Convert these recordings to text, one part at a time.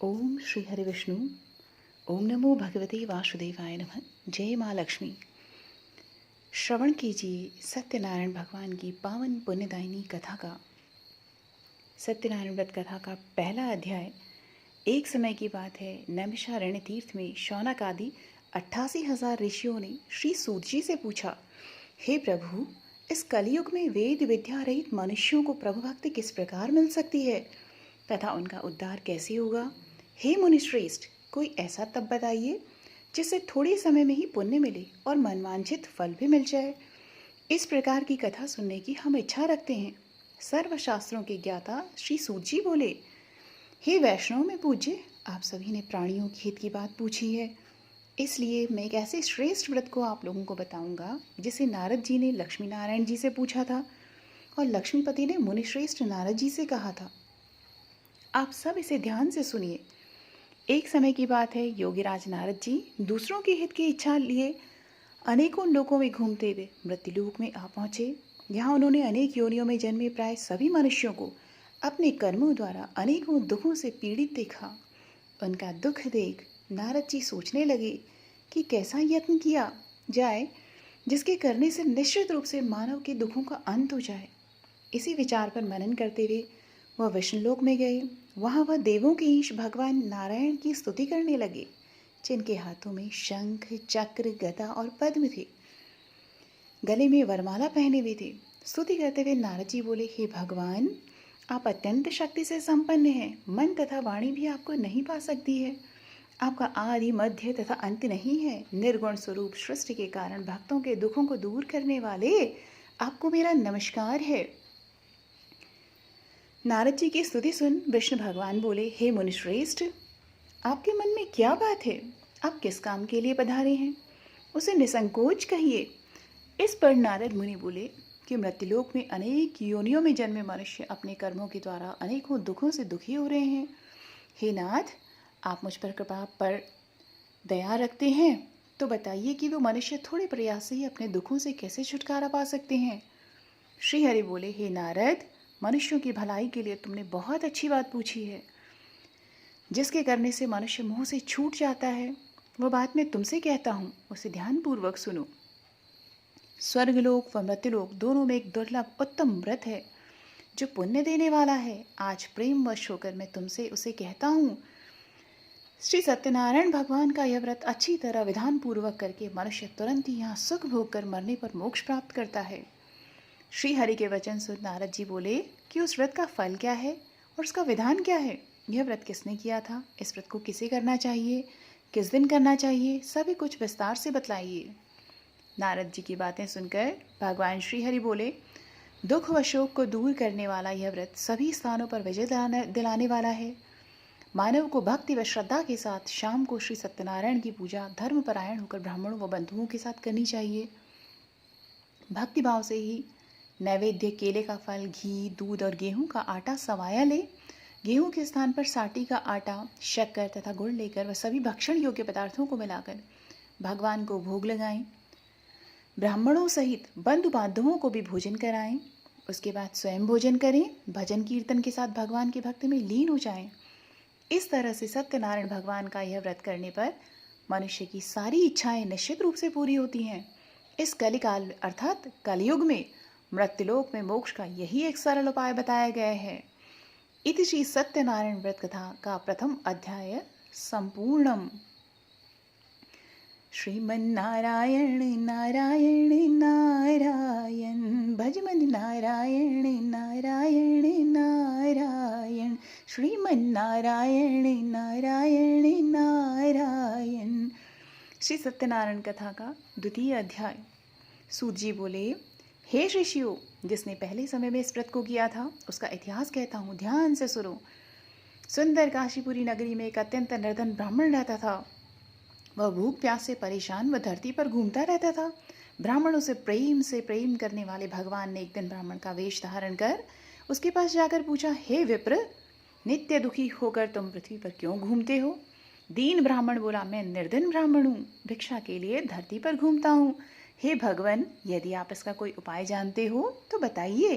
ओम श्री हरि विष्णु। ओम नमो भगवते वासुदेवाय नमः। जय माँ लक्ष्मी। श्रवण कीजिए सत्यनारायण भगवान की पावन पुण्यदायिनी कथा का। सत्यनारायण व्रत कथा का पहला अध्याय। एक समय की बात है, नैमिषारण्य तीर्थ में शौनक आदि 88,000 ऋषियों ने श्री सूत जी से पूछा, हे प्रभु, इस कलयुग में वेद विद्या रहित मनुष्यों को प्रभु भक्ति किस प्रकार मिल सकती है तथा उनका उद्धार कैसे होगा। हे मुनिश्रेष्ठ, कोई ऐसा तप बताइए जिससे थोड़े समय में ही पुण्य मिले और मनवांछित फल भी मिल जाए। इस प्रकार की कथा सुनने की हम इच्छा रखते हैं। सर्वशास्त्रों के ज्ञाता श्री सूत जी बोले, हे वैष्णव में पूज्य, आप सभी ने प्राणियों के हित की बात पूछी है, इसलिए मैं एक ऐसे श्रेष्ठ व्रत को आप लोगों को बताऊंगा जिसे नारद जी ने लक्ष्मी नारायण जी से पूछा था और लक्ष्मीपति ने मुनिश्रेष्ठ नारद जी से कहा था। आप सब इसे ध्यान से सुनिए। एक समय की बात है, योगीराज नारद जी दूसरों के हित की इच्छा लिए अनेकों लोकों में घूमते हुए मृत्युलोक में आ पहुँचे। यहाँ उन्होंने अनेक योनियों में जन्मे प्राय सभी मनुष्यों को अपने कर्मों द्वारा अनेकों दुखों से पीड़ित देखा। उनका दुख देख नारद जी सोचने लगे कि कैसा यत्न किया जाए जिसके करने से निश्चित रूप से मानव के दुखों का अंत हो जाए। इसी विचार पर मनन करते हुए वह विष्णुलोक में गए। वहाँ वह देवों के ईश भगवान नारायण की स्तुति करने लगे, जिनके हाथों में शंख, चक्र, गदा और पद्म थे। गले में वरमाला पहने हुए थे। स्तुति करते हुए नारद जी बोले, हे भगवान, आप अत्यंत शक्ति से संपन्न हैं। मन तथा वाणी भी आपको नहीं पा सकती है। आपका आदि, मध्य तथा अंत नहीं है। निर्गुण स्वरूप सृष्टि के कारण भक्तों के दुखों को दूर करने वाले आपको मेरा नमस्कार है। नारद जी की स्तुति सुन विष्णु भगवान बोले, हे मुनिश्रेष्ठ, आपके मन में क्या बात है? आप किस काम के लिए पधारे हैं? उसे निसंकोच कहिए। इस पर नारद मुनि बोले कि मृत्युलोक में अनेक योनियों में जन्मे मनुष्य अपने कर्मों के द्वारा अनेकों दुखों से दुखी हो रहे हैं। हे नाथ, आप मुझ पर कृपा पर दया रखते हैं तो बताइए कि वो मनुष्य थोड़े प्रयास से ही अपने दुखों से कैसे छुटकारा पा सकते हैं। श्री हरि बोले, हे नारद, मनुष्यों की भलाई के लिए तुमने बहुत अच्छी बात पूछी है। जिसके करने से मनुष्य मोह से छूट जाता है, वह बात मैं तुमसे कहता हूँ, उसे ध्यानपूर्वक सुनो। स्वर्गलोक व मृत्युलोक दोनों में एक दुर्लभ उत्तम व्रत है जो पुण्य देने वाला है। आज प्रेम वश होकर मैं तुमसे उसे कहता हूँ। श्री सत्यनारायण भगवान का यह व्रत अच्छी तरह विधान पूर्वक करके मनुष्य तुरंत ही यहाँ सुख भोग कर मरने पर मोक्ष प्राप्त करता है। श्री हरि के वचन सुन नारद जी बोले कि उस व्रत का फल क्या है और उसका विधान क्या है। यह व्रत किसने किया था, इस व्रत को किसे करना चाहिए, किस दिन करना चाहिए, सभी कुछ विस्तार से बतलाइए। नारद जी की बातें सुनकर भगवान श्री हरि बोले, दुख व शोक को दूर करने वाला यह व्रत सभी स्थानों पर विजय दिलाने वाला है। मानव को भक्ति व श्रद्धा के साथ शाम को श्री सत्यनारायण की पूजा धर्मपरायण होकर ब्राह्मणों व बंधुओं के साथ करनी चाहिए। भक्ति भाव से ही नैवेद्य, केले का फल, घी, दूध और गेहूं का आटा सवाया ले। गेहूं के स्थान पर साटी का आटा, शक्कर तथा गुड़ लेकर वह सभी भक्षण योग्य पदार्थों को मिलाकर भगवान को भोग लगाएं। ब्राह्मणों सहित बंधु बांधवों को भी भोजन कराएं। उसके बाद स्वयं भोजन करें। भजन कीर्तन के साथ भगवान की भक्ति में लीन हो जाएं। इस तरह से सत्यनारायण भगवान का यह व्रत करने पर मनुष्य की सारी इच्छाएं निश्चित रूप से पूरी होती हैं। इस कलिकाल अर्थात कलयुग में मृत्युलोक में मोक्ष का यही एक सरल उपाय बताया गया है। इति श्री सत्यनारायण व्रत कथा का प्रथम अध्याय संपूर्णम। श्रीमन्नारायण नारायण नारायण, भजमन नारायण नारायण नारायण, श्रीमन्नारायण नारायण नारायण। श्री सत्यनारायण कथा का द्वितीय अध्याय। सूत जी बोले, हे ऋषियों, जिसने पहले समय में इस व्रत को किया था उसका इतिहास कहता हूँ, ध्यान से सुनो। सुंदर काशीपुरी नगरी में एक अत्यंत निर्धन ब्राह्मण रहता था। वह भूख प्यास से परेशान व धरती पर घूमता रहता था। ब्राह्मणों से प्रेम करने वाले भगवान ने एक दिन ब्राह्मण का वेश धारण कर उसके पास जाकर पूछा, हे विप्र, नित्य दुखी होकर तुम पृथ्वी पर क्यों घूमते हो? दीन ब्राह्मण बोला, मैं निर्धन ब्राह्मण हूँ, भिक्षा के लिए धरती पर घूमता हूँ। हे भगवान, यदि आप इसका कोई उपाय जानते हो तो बताइए।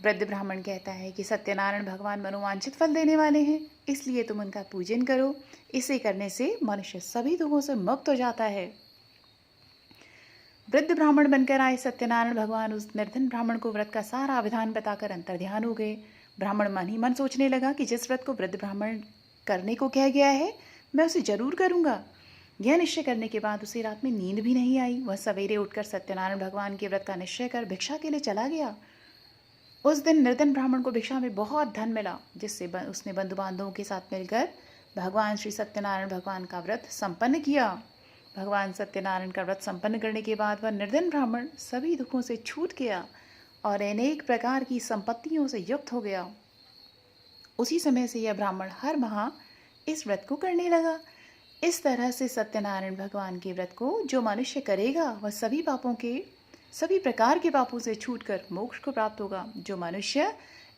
वृद्ध ब्राह्मण कहता है कि सत्यनारायण भगवान मनोवांछित फल देने वाले हैं, इसलिए तुम उनका पूजन करो। इसे करने से मनुष्य सभी दुखों से मुक्त हो जाता है। वृद्ध ब्राह्मण बनकर आए सत्यनारायण भगवान उस निर्धन ब्राह्मण को व्रत का सारा विधान बताकर अंतर्ध्यान हो गए। ब्राह्मण मन ही मन सोचने लगा कि जिस व्रत को वृद्ध ब्राह्मण करने को कह गया है, मैं उसे जरूर करूंगा। यह निश्चय करने के बाद उसे रात में नींद भी नहीं आई। वह सवेरे उठकर सत्यनारायण भगवान के व्रत का निश्चय कर भिक्षा के लिए चला गया। उस दिन निर्धन ब्राह्मण को भिक्षा में बहुत धन मिला, जिससे उसने बंधु बांधवों के साथ मिलकर भगवान श्री सत्यनारायण भगवान का व्रत संपन्न किया। भगवान सत्यनारायण का व्रत संपन्न करने के बाद वह निर्धन ब्राह्मण सभी दुखों से छूट गया और अनेक प्रकार की संपत्तियों से युक्त हो गया। उसी समय से यह ब्राह्मण हर माह इस व्रत को करने लगा। इस तरह से सत्यनारायण भगवान के व्रत को जो मनुष्य करेगा वह सभी प्रकार के पापों से छूटकर मोक्ष को प्राप्त होगा। जो मनुष्य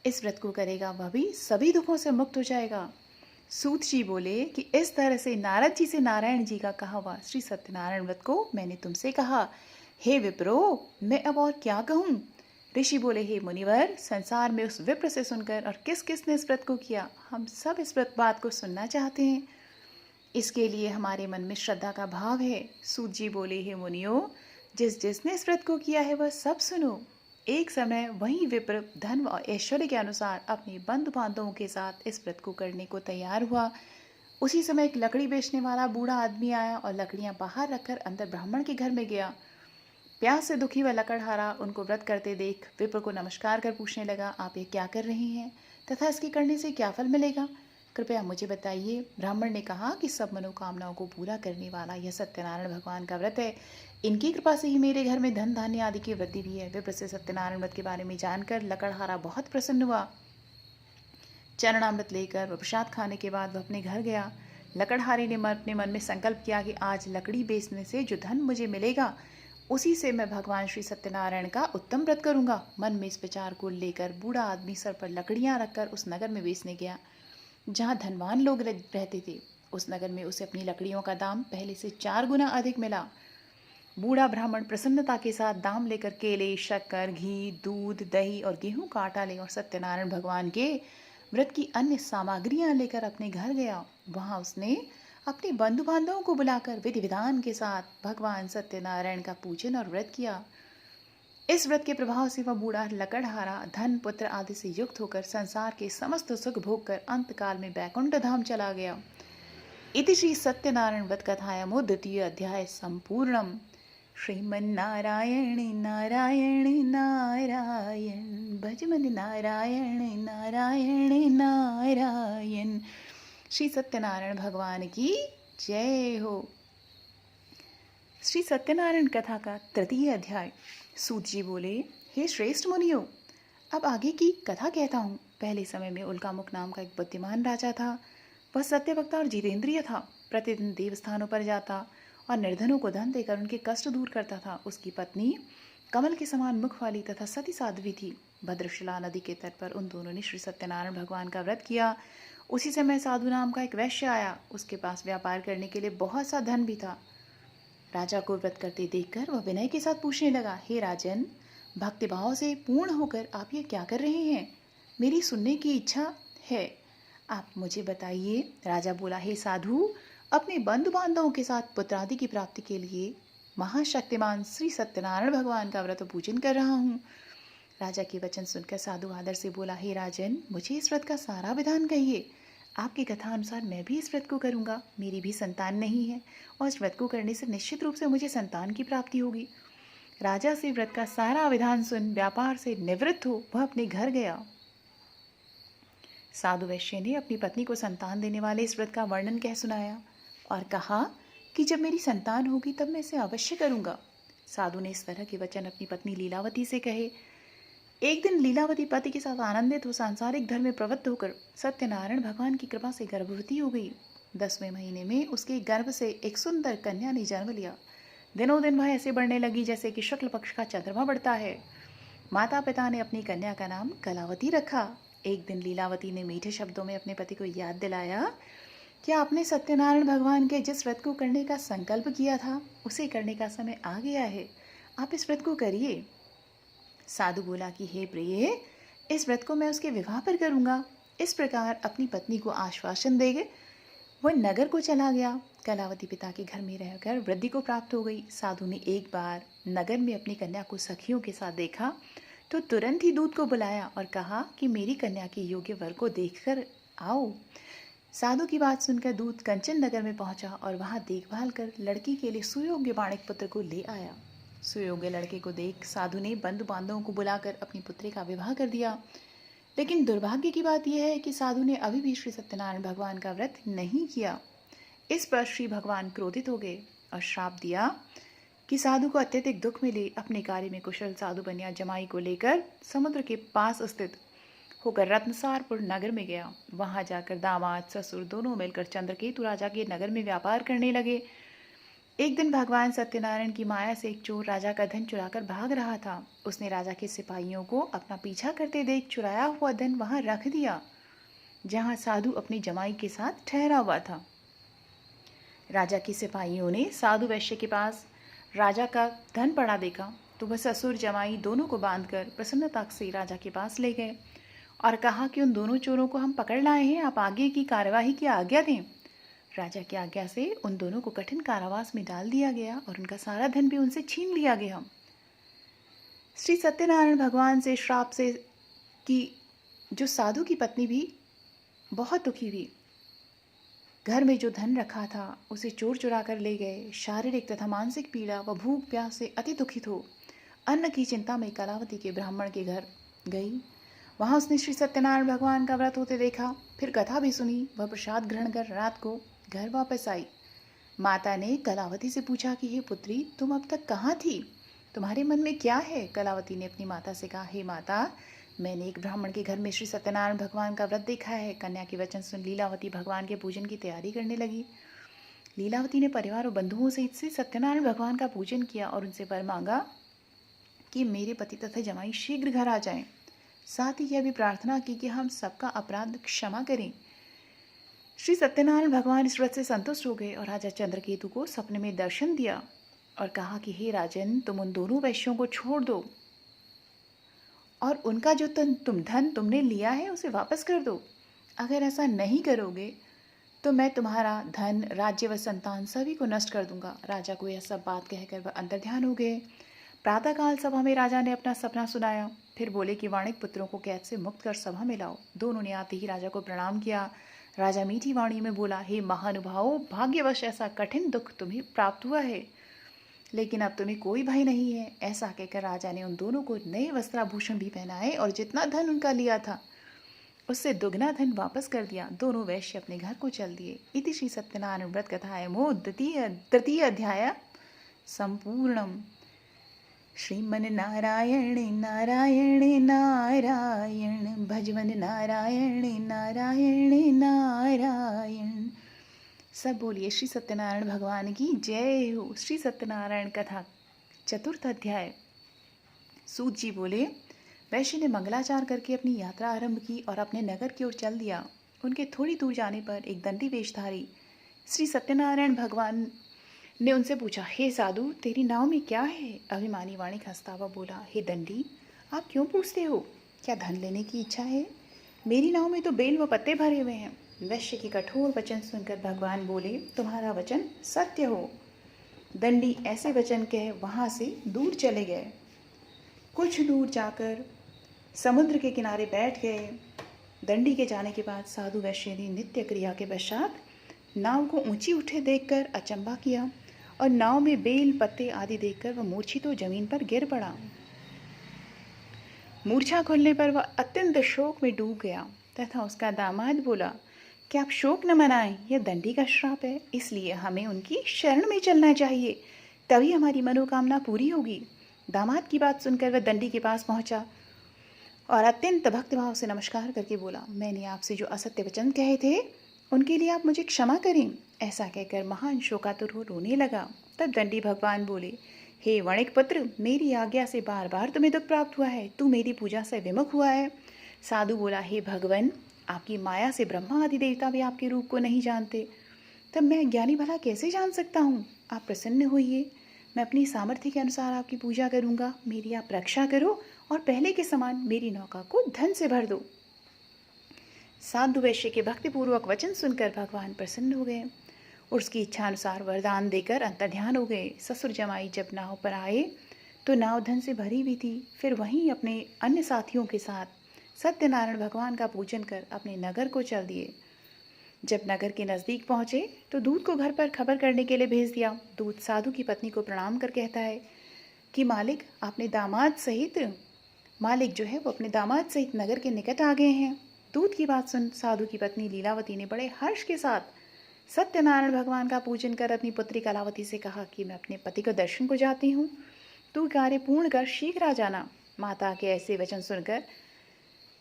इस व्रत को करेगा वह भी सभी दुखों से मुक्त हो जाएगा। सूत जी बोले कि इस तरह से नारद जी से नारायण जी का कहा हुआ श्री सत्यनारायण व्रत को मैंने तुमसे कहा। हे विप्रो, मैं अब और क्या कहूँ? ऋषि बोले, हे मुनिवर, संसार में उस विप्र से सुनकर और किस किस ने इस व्रत को किया, हम सब इस व्रत बात को सुनना चाहते हैं। इसके लिए हमारे मन में श्रद्धा का भाव है। सूत जी बोले, हे मुनियों, जिसने इस व्रत को किया है वह सब सुनो। एक समय वही विप्र धन और ऐश्वर्य के अनुसार अपने बंधु बांधवों के साथ इस व्रत को करने को तैयार हुआ। उसी समय एक लकड़ी बेचने वाला बूढ़ा आदमी आया और लकड़ियां बाहर रखकर अंदर ब्राह्मण के घर में गया। प्यास से दुखी व लकड़हारा उनको व्रत करते देख विप्र को नमस्कार कर पूछने लगा, आप ये क्या कर रहे हैं तथा इसके करने से क्या फल मिलेगा, कृपया मुझे बताइए। ब्राह्मण ने कहा कि सब मनोकामनाओं को पूरा करने वाला यह सत्यनारायण भगवान का व्रत है। इनकी कृपा से ही मेरे घर में धन धान्य आदि की वृद्धि भी है। विप्र से सत्यनारायण व्रत के बारे में जानकर लकड़हारा बहुत प्रसन्न हुआ। चरणामृत लेकर वह प्रसाद खाने के बाद वह अपने घर गया। लकड़हारे ने अपने मन में संकल्प किया कि आज लकड़ी बेचने से जो धन मुझे मिलेगा उसी से मैं भगवान श्री सत्यनारायण का उत्तम व्रत करूंगा। मन में इस विचार को लेकर बूढ़ा आदमी सर पर लकड़ियां रखकर उस नगर में बेचने गया जहाँ धनवान लोग रहते थे। उस नगर में उसे अपनी लकड़ियों का दाम पहले से 4 गुना अधिक मिला। बूढ़ा ब्राह्मण प्रसन्नता के साथ दाम लेकर केले, शक्कर, घी, दूध, दही और गेहूं का आटा ले और सत्यनारायण भगवान के व्रत की अन्य सामग्रियां लेकर अपने घर गया। वहां उसने अपने बंधु बांधवों को बुलाकर विधि विधान के साथ भगवान सत्यनारायण का पूजन और व्रत किया। इस व्रत के प्रभाव से वह बूढ़ा लकड़हारा धन पुत्र आदि से युक्त होकर संसार के समस्त सुख भोग कर अंतकाल में बैकुंठ धाम चला गया। इति श्री सत्यनारायण व्रत कथायामो 2य अध्याय संपूर्णम। श्रीमन्नारायण नारायण नारायण भजमन नारायण नारायण नारायण। श्री सत्यनारायण भगवान की जय हो। श्री सत्यनारायण कथा का 3य अध्याय। सूत जी बोले, हे श्रेष्ठ मुनियों, अब आगे की कथा कहता हूँ। पहले समय में उल्कामुख नाम का एक बुद्धिमान राजा था। वह सत्यवक्ता और जितेंद्रिय था। प्रतिदिन देवस्थानों पर जाता और निर्धनों को धन देकर उनके कष्ट दूर करता था। उसकी पत्नी कमल के समान मुख वाली तथा सती साध्वी थी। भद्रशिला नदी के तट पर उन दोनों ने श्री सत्यनारायण भगवान का व्रत किया। उसी समय साधु नाम का एक वैश्य आया। उसके पास व्यापार करने के लिए बहुत सा धन भी था। राजा को व्रत करते देखकर वह विनय के साथ पूछने लगा, हे राजन, भक्तिभाव से पूर्ण होकर आप ये क्या कर रहे हैं? मेरी सुनने की इच्छा है, आप मुझे बताइए। राजा बोला, हे साधु, अपने बंधु बांधवों के साथ पुत्रादि की प्राप्ति के लिए महाशक्तिमान श्री सत्यनारायण भगवान का व्रत पूजन कर रहा हूँ। राजा के वचन सुनकर साधु आदर से बोला, हे राजन, मुझे इस व्रत का सारा विधान कहिए। आपकी कथा अनुसार मैं भी इस व्रत को करूंगा। मेरी भी संतान नहीं है और इस व्रत को करने से निश्चित रूप से मुझे संतान की प्राप्ति होगी। राजा से व्रत का सारा विधान सुन व्यापार से निवृत्त हो वह अपने घर गया। साधु वैश्य ने अपनी पत्नी को संतान देने वाले इस व्रत का वर्णन कह सुनाया और कहा कि जब मेरी संतान होगी तब मैं इसे अवश्य करूंगा। साधु ने इस तरह के वचन अपनी पत्नी लीलावती से कहे। एक दिन लीलावती पति के साथ आनंदित हो सांसारिक धर्म में प्रवृत्त होकर सत्यनारायण भगवान की कृपा से गर्भवती हो गई। 10वें महीने में उसके गर्भ से एक सुंदर कन्या ने जन्म लिया। दिनों दिन वह ऐसे बढ़ने लगी जैसे कि शुक्ल पक्ष का चंद्रमा बढ़ता है। माता पिता ने अपनी कन्या का नाम कलावती रखा। एक दिन लीलावती ने मीठे शब्दों में अपने पति को याद दिलाया कि आपने सत्यनारायण भगवान के जिस व्रत को करने का संकल्प किया था उसे करने का समय आ गया है। आप इस व्रत को करिए। साधु बोला कि हे प्रिय, इस व्रत को मैं उसके विवाह पर करूँगा। इस प्रकार अपनी पत्नी को आश्वासन दे गए वह नगर को चला गया। कलावती पिता के घर में रहकर वृद्धि को प्राप्त हो गई। साधु ने एक बार नगर में अपनी कन्या को सखियों के साथ देखा तो तुरंत ही दूत को बुलाया और कहा कि मेरी कन्या के योग्य वर को देखकर आओ। साधु की बात सुनकर दूत कंचन नगर में पहुंचा और वहां देखभाल कर लड़की के लिए सुयोग्य वाणिक पुत्र को ले आया। सुयोग्य लड़के को देख साधु ने बंधु बांधवों को बुलाकर अपनी पुत्री का विवाह कर दिया। लेकिन दुर्भाग्य की बात यह है कि साधु ने अभी भी श्री सत्यनारायण भगवान का व्रत नहीं किया। इस पर श्री भगवान क्रोधित हो गए और श्राप दिया कि साधु को अत्यधिक दुख मिले। अपने कार्य में कुशल साधु बनिया जमाई को लेकर समुद्र के पास स्थित होकर रत्नसारपुर नगर में गया। वहां जाकर दामाद ससुर दोनों मिलकर चंद्रकेतु राजा के नगर में व्यापार करने लगे। एक दिन भगवान सत्यनारायण की माया से एक चोर राजा का धन चुराकर भाग रहा था। उसने राजा के सिपाहियों को अपना पीछा करते देख चुराया हुआ धन वहां रख दिया जहां साधु अपनी जमाई के साथ ठहरा हुआ था। राजा के सिपाहियों ने साधु वैश्य के पास राजा का धन पड़ा देखा तो वह ससुर जमाई दोनों को बांधकर प्रसन्नता से राजा के पास ले गए और कहा कि उन दोनों चोरों को हम पकड़ लाए हैं, आप आगे की कार्यवाही की आज्ञा दें। राजा की आज्ञा से उन दोनों को कठिन कारावास में डाल दिया गया और उनका सारा धन भी उनसे छीन लिया गया। श्री सत्यनारायण भगवान से श्राप से कि जो साधु की पत्नी भी बहुत दुखी हुई। घर में जो धन रखा था उसे चोर चुरा कर ले गए। शारीरिक तथा मानसिक पीड़ा व भूख प्यास से अति दुखित हो अन्न की चिंता में कलावती के ब्राह्मण के घर गई। वहां उसने श्री सत्यनारायण भगवान का व्रत होते देखा। फिर कथा भी सुनी। वह प्रसाद ग्रहण कर रात को घर वापस आई। माता ने कलावती से पूछा कि हे पुत्री, तुम अब तक कहाँ थी? तुम्हारे मन में क्या है? कलावती ने अपनी माता से कहा, हे माता, मैंने एक ब्राह्मण के घर में श्री सत्यनारायण भगवान का व्रत देखा है। कन्या के वचन सुन लीलावती भगवान के पूजन की तैयारी करने लगी। लीलावती ने परिवार और बंधुओं सहित श्री सत्यनारायण भगवान का पूजन किया और उनसे वर मांगा कि मेरे पति तथा जमाई शीघ्र घर आ जाएं। साथ ही यह भी प्रार्थना की कि हम सबका अपराध क्षमा करें। श्री सत्यनारायण भगवान इस व्रत से संतुष्ट हो गए और राजा चंद्रकेतु को सपने में दर्शन दिया और कहा कि हे राजन, तुम उन दोनों वैश्यों को छोड़ दो और उनका जो तुम धन तुमने लिया है उसे वापस कर दो। अगर ऐसा नहीं करोगे तो मैं तुम्हारा धन, राज्य व संतान सभी को नष्ट कर दूंगा। राजा को यह सब बात कहकर वह अंतर्ध्यान हो गए। प्रातःकाल सभा में राजा ने अपना सपना सुनाया। फिर बोले कि वाणिक पुत्रों को कैद से मुक्त कर सभा में लाओ। दोनों ने आते ही राजा को प्रणाम किया। राजा मीठी वाणी में बोला, हे महानुभावों, भाग्यवश ऐसा कठिन दुख तुम्हें प्राप्त हुआ है, लेकिन अब तुम्हें कोई भय नहीं है। ऐसा कहकर राजा ने उन दोनों को नए वस्त्राभूषण भी पहनाए और जितना धन उनका लिया था उससे दुगना धन वापस कर दिया। दोनों वैश्य अपने घर को चल दिए। इति श्री सत्यनारायण व्रत कथायमो तृतीय अध्याय संपूर्णम। श्रीमन नारायण नारायण नारायण भजवन नारायण नारायण नारायण। सब बोलिए श्री सत्यनारायण भगवान की जय हो। श्री सत्यनारायण कथा चतुर्थ अध्याय। सूत जी बोले, वैश्य ने मंगलाचार करके अपनी यात्रा आरंभ की और अपने नगर की ओर चल दिया। उनके थोड़ी दूर जाने पर एक दंडी वेशधारी श्री सत्यनारायण भगवान ने उनसे पूछा, हे साधु, तेरी नाव में क्या है? अभिमानी वाणिक हंसता हुआ बोला, हे दंडी, आप क्यों पूछते हो? क्या धन लेने की इच्छा है? मेरी नाव में तो बेल व पत्ते भरे हुए हैं। वैश्य की कठोर वचन सुनकर भगवान बोले, तुम्हारा वचन सत्य हो। दंडी ऐसे वचन कह वहां से दूर चले गए। कुछ दूर जाकर समुद्र के किनारे बैठ गए। दंडी के जाने के बाद साधु वैश्य ने नित्य क्रिया के पश्चात नाव को ऊंची उठे देखकर अचंभा किया और नाव में बेल पत्ते आदि देखकर वह मूर्छित जमीन पर गिर पड़ा। मूर्छा खुलने पर वह अत्यंत शोक में डूब गया तथा उसका दामाद बोला कि आप शोक न मनाएं, यह दंडी का श्राप है, इसलिए हमें उनकी शरण में चलना चाहिए, तभी हमारी मनोकामना पूरी होगी। दामाद की बात सुनकर वह दंडी के पास पहुंचा और अत्यंत भक्तिभाव से नमस्कार करके बोला, मैंने आपसे जो असत्य वचन कहे थे उनके लिए आप मुझे क्षमा करें। ऐसा कहकर महान शोकातुर हो रोने लगा। तब दंडी भगवान बोले, हे वणिक पुत्र, मेरी आज्ञा से बार बार तुम्हें दुख प्राप्त हुआ है, तू मेरी पूजा से विमुख हुआ है। साधु बोला, हे भगवान, आपकी माया से ब्रह्मा आदि देवता भी आपके रूप को नहीं जानते, तब मैं ज्ञानी भला कैसे जान सकता हूँ? आप प्रसन्न होइए, मैं अपनी सामर्थ्य के अनुसार आपकी पूजा करूँगा, मेरी आप रक्षा करो और पहले के समान मेरी नौका को धन से भर दो। साधु वैश्य के भक्तिपूर्वक वचन सुनकर भगवान प्रसन्न हो गए और उसकी इच्छानुसार वरदान देकर अंतर्ध्यान हो गए। ससुर जमाई जब नाव पर आए तो नाव धन से भरी हुई थी। फिर वहीं अपने अन्य साथियों के साथ सत्यनारायण भगवान का पूजन कर अपने नगर को चल दिए। जब नगर के नज़दीक पहुँचे तो दूत को घर पर खबर करने के लिए भेज दिया। दूत साधु की पत्नी को प्रणाम कर कहता है कि मालिक जो है वो अपने दामाद सहित नगर के निकट आ गए हैं। दूत की बात सुन साधु की पत्नी लीलावती ने बड़े हर्ष के साथ सत्यनारायण भगवान का पूजन कर अपनी पुत्री कलावती से कहा कि मैं अपने पति को दर्शन को जाती हूँ, तू कार्य पूर्ण कर शीघ्र आ जाना। माता के ऐसे वचन सुनकर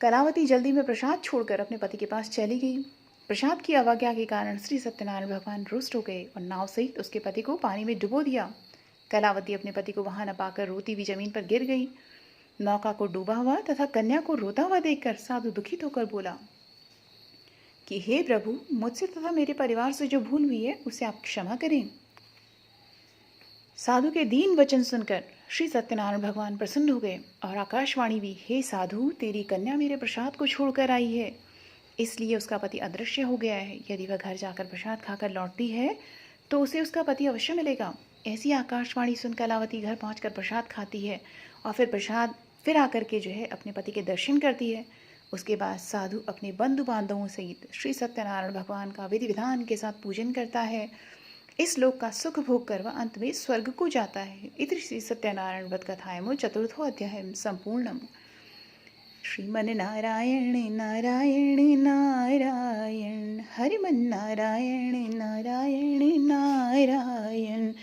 कलावती जल्दी में प्रसाद छोड़कर अपने पति के पास चली गई। प्रसाद की अवज्ञा के कारण श्री सत्यनारायण भगवान रुष्ट हो गए और नाव सहित उसके पति को पानी में डुबो दिया। कलावती अपने पति को वहां न पाकर रोती हुई जमीन पर गिर गई। नौका को डूबा हुआ तथा कन्या को रोता हुआ देखकर साधु दुखित होकर बोला कि हे प्रभु, मुझसे तथा मेरे परिवार से जो भूल हुई है उसे आप क्षमा करें। साधु के दीन वचन सुनकर श्री सत्यनारायण भगवान प्रसन्न हो गए और आकाशवाणी भी, हे साधु, तेरी कन्या मेरे प्रसाद को छोड़कर आई है, इसलिए उसका पति अदृश्य हो गया है। यदि वह घर जाकर प्रसाद खाकर लौटती है तो उसे उसका पति अवश्य मिलेगा। ऐसी आकाशवाणी सुन कलावती घर पहुंचकर प्रसाद खाती है और फिर आकर के जो है अपने पति के दर्शन करती है। उसके बाद साधु अपने बंधु बांधवों सहित श्री सत्यनारायण भगवान का विधि विधान के साथ पूजन करता है। इस लोक का सुख भोग कर वह अंत में स्वर्ग को जाता है। इति श्री सत्यनारायण व्रत कथाएं चतुर्थो अध्याय संपूर्णम। श्रीमन नारायण नारायण नारायण, हरिमन नारायण नारायण नारायण,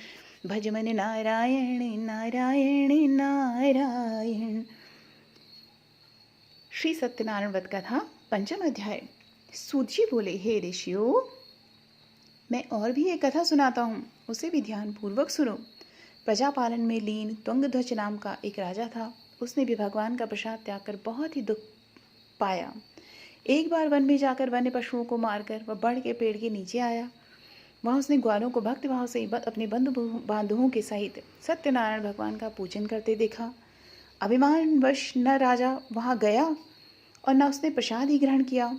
भजमन नारायण नारायण नारायण। श्री सत्यनारायण व्रत कथा पंचम अध्याय। सूत जी बोले, हे ऋषियों, मैं और भी एक कथा सुनाता हूँ, उसे भी ध्यान पूर्वक सुनो। प्रजापालन में लीन तुंगध्वज नाम का एक राजा था। उसने भी भगवान का प्रसाद त्याग कर बहुत ही दुख पाया। एक बार वन में जाकर वन्य पशुओं को मारकर वह बड़ के पेड़ के नीचे आया। वहाँ उसने ग्वालों को भक्तिभाव से अपने बंधु बांधवों के सहित सत्यनारायण भगवान का पूजन करते देखा। अभिमानवश न राजा वहाँ गया और न उसने प्रसाद ही ग्रहण किया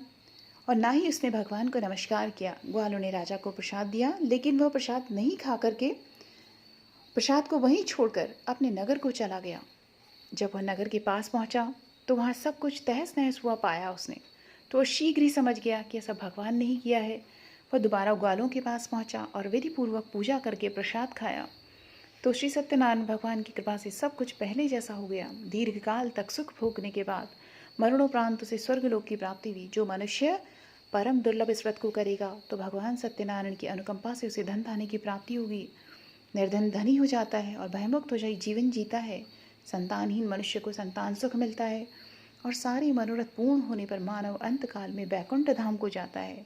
और ना ही उसने भगवान को नमस्कार किया। ग्वालों ने राजा को प्रसाद दिया, लेकिन वह प्रसाद नहीं खा करके प्रसाद को वहीं छोड़कर अपने नगर को चला गया। जब वह नगर के पास पहुंचा तो वहाँ सब कुछ तहस नहस हुआ पाया उसने, तो वह शीघ्र ही समझ गया कि ऐसा भगवान ने ही किया है। वह दोबारा ग्वालों के पास पहुंचा और विधिपूर्वक पूजा करके प्रसाद खाया तो श्री सत्यनारायण भगवान की कृपा से सब कुछ पहले जैसा हो गया। दीर्घकाल तक सुख भोगने के बाद मरणोपरांत उसे स्वर्गलोक की प्राप्ति हुई। जो मनुष्य परम दुर्लभ इस व्रत को करेगा तो भगवान सत्यनारायण की अनुकंपा से उसे धन पाने की प्राप्ति होगी। निर्धन धनी हो जाता है और भयमुक्त हो जाए जीवन जीता है। संतानहीन मनुष्य को संतान सुख मिलता है और सारे मनोरथ पूर्ण होने पर मानव अंत काल में बैकुंठ धाम को जाता है।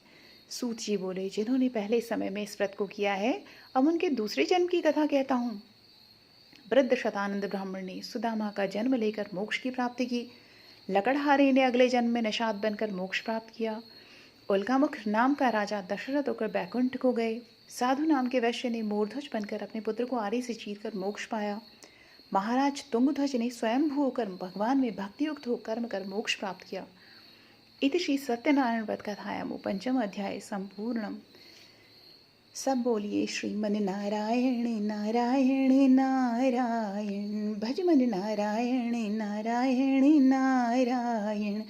सूत जी बोले, जिन्होंने पहले समय में इस व्रत को किया है, अब उनके दूसरे जन्म की कथा कहता हूँ। वृद्ध शतानंद ब्राह्मण ने सुदामा का जन्म लेकर मोक्ष की प्राप्ति की। लकड़हारे ने अगले जन्म में निषाद बनकर मोक्ष प्राप्त किया। उल्कामुख नाम का राजा दशरथ होकर बैकुंठ को गए। साधु नाम के वैश्य ने मोरध्वज बनकर अपने पुत्र को आरे से चीरकर मोक्ष पाया। महाराज तुंगध्वज ने स्वयंभू होकर भगवान में भक्तियुक्त हो कर्म कर मोक्ष प्राप्त किया। इति श्री सत्यनारायण व्रत कथायाम पंचम अध्याय संपूर्णम। सब बोलिए श्रीमन नारायण नारायण नारायण, भजमन नारायण नारायण नारायण।